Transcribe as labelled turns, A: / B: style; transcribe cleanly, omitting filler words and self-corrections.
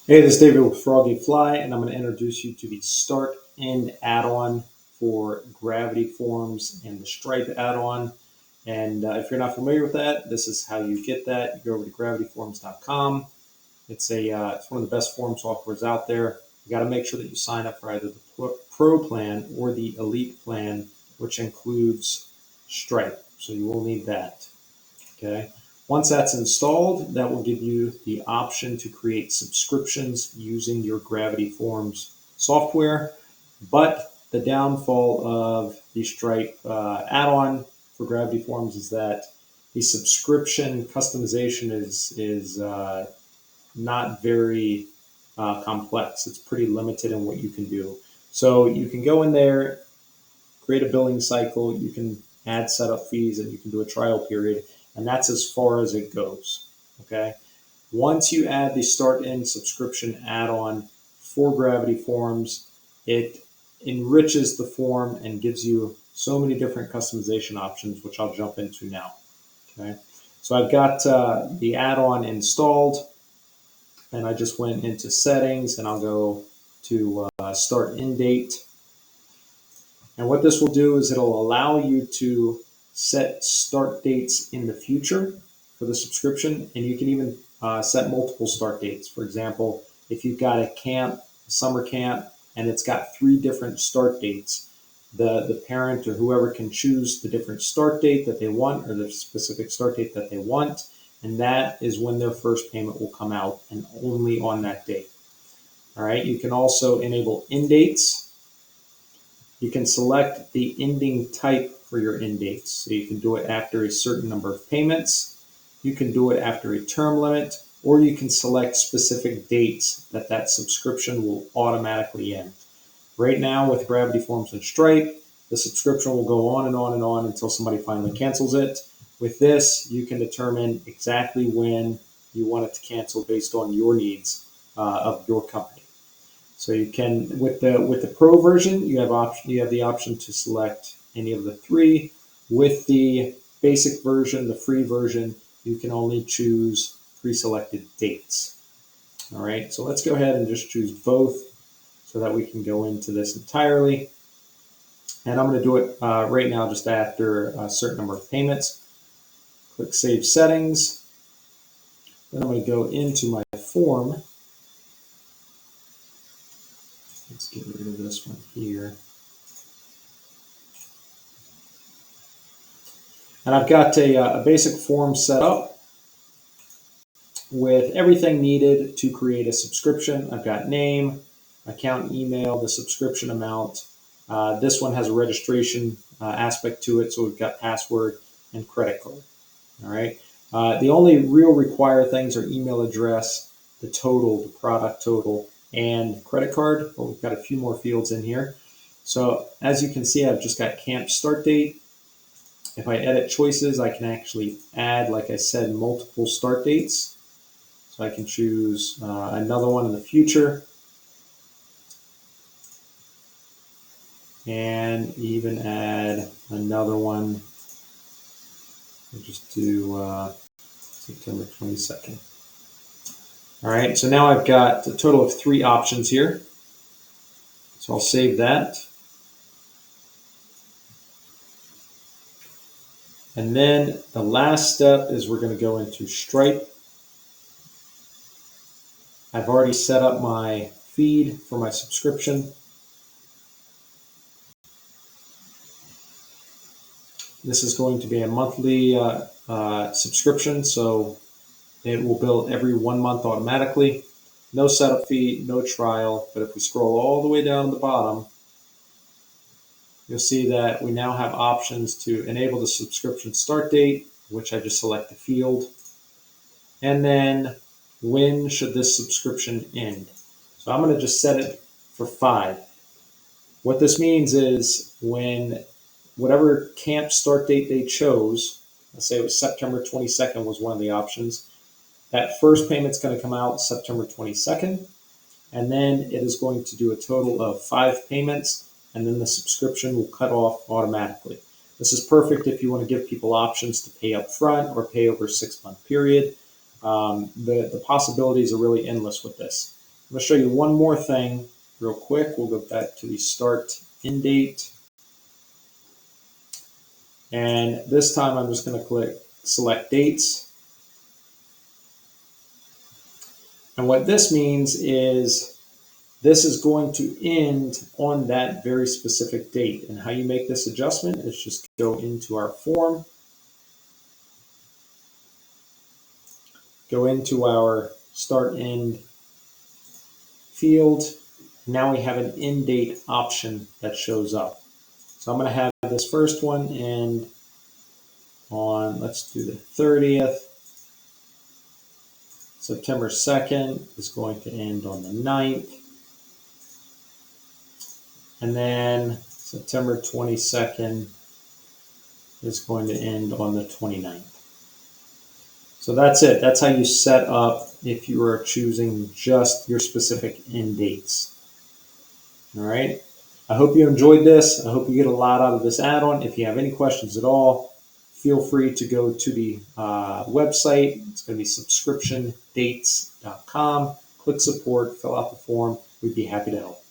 A: Hey, this is David with Froggy Fly, and I'm going to introduce you to the Start End add-on for Gravity Forms and the Stripe add-on. And if you're not familiar with that, this is how you get that. You go over to gravityforms.com. It's one of the best form softwares out there. You got to make sure that you sign up for either the Pro plan or the Elite plan, which includes Stripe. So you will need that. Okay. Once that's installed, that will give you the option to create subscriptions using your Gravity Forms software. But the downfall of the Stripe add-on for Gravity Forms is that the subscription customization is not very complex. It's pretty limited in what you can do. So you can go in there, create a billing cycle, you can add setup fees, and you can do a trial period, and that's as far as it goes. Okay. Once you add the Start End subscription add-on for Gravity Forms, it enriches the form and gives you so many different customization options, which I'll jump into now. Okay. So I've got the add-on installed, and I just went into settings, and I'll go to start end date. And what this will do is it'll allow you to set start dates in the future for the subscription, and you can even set multiple start dates. For example, if you've got a summer camp, and it's got 3 different start dates, the parent or whoever can choose the different start date that they want, or the specific start date that they want, and that is when their first payment will come out, and only on that date. All right. You can also enable end dates. You can select the ending type for your end dates. So you can do it after a certain number of payments. You can do it after a term limit, or you can select specific dates that subscription will automatically end. Right now with Gravity Forms and Stripe, the subscription will go on and on and on until somebody finally cancels it. With this, you can determine exactly when you want it to cancel based on your needs of your company. So you can, with the Pro version, you have the option to select any of the 3. With the basic version, the free version, you can only choose pre-selected dates. All right, so let's go ahead and just choose both so that we can go into this entirely. And I'm going to do it right now just after a certain number of payments. Click Save Settings. Then I'm going to go into my form. Let's get rid of this one here. And I've got a basic form set up with everything needed to create a subscription. I've got name, account email, the subscription amount. This one has a registration aspect to it, so we've got password and credit card. All right. The only real required things are email address, the total, the product total, and credit card. But we've got a few more fields in here. So as you can see, I've just got camp start date. If I edit choices, I can actually add, like I said, multiple start dates. So I can choose another one in the future, and even add another one. We'll just do September 22nd. All right, so now I've got a total of 3 options here. So I'll save that. And then the last step is we're going to go into Stripe. I've already set up my feed for my subscription. This is going to be a monthly subscription, so it will bill every 1 month automatically. No setup fee, no trial. But if we scroll all the way down to the bottom, you'll see that we now have options to enable the subscription start date, which I just select the field. And then when should this subscription end? So I'm going to just set it for 5. What this means is when whatever camp start date they chose, let's say it was September 22nd was one of the options, that first payment's going to come out September 22nd, and then it is going to do a total of 5 payments, and then the subscription will cut off automatically. This is perfect if you want to give people options to pay up front or pay over a 6-month period. The possibilities are really endless with this. I'm going to show you one more thing real quick. We'll go back to the start end date. And this time I'm just going to select dates. And what this means is this is going to end on that very specific date. And how you make this adjustment is just go into our form, go into our start end field. Now we have an end date option that shows up. So I'm going to have this first one end on, let's do the 30th. September 2nd is going to end on the 9th. And then September 22nd is going to end on the 29th. So that's it. That's how you set up if you are choosing just your specific end dates. All right. I hope you enjoyed this. I hope you get a lot out of this add-on. If you have any questions at all, feel free to go to the website. It's going to be subscriptiondates.com. Click support, fill out the form. We'd be happy to help.